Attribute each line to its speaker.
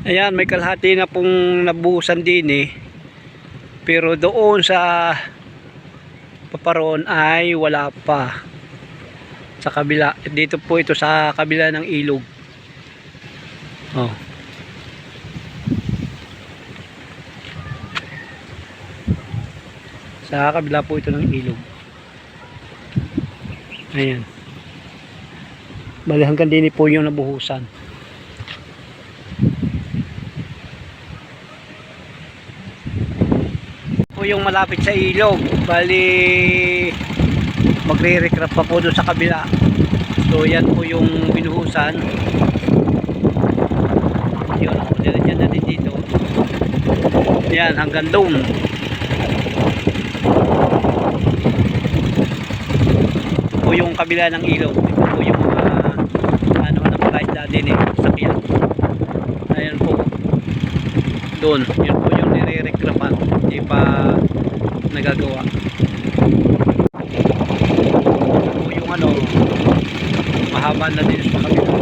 Speaker 1: Ayan, may kalahati na pong nabuhusan din eh. Pero doon sa paparoon ay wala pa. Sa kabila, dito po ito sa kabila ng ilog. Oh. Sa kabila po ito ng ilog. Ayan. Bali hanggang din po yung nabuhusan. Po yung malapit sa ilog. Bali magre-recraft pa po doon sa kabila. So yan po yung binuhusan. Yun, dyan natin dito. Yan, hanggang doon. Ito po yung kabila ng ilog. Ito po yung ano na kahit dati ni sakyan. Ayan po. Doon, yun po yung nire-recraft. Hindi pa nagagawa. Po yung ano, mahaba na din sa kabila.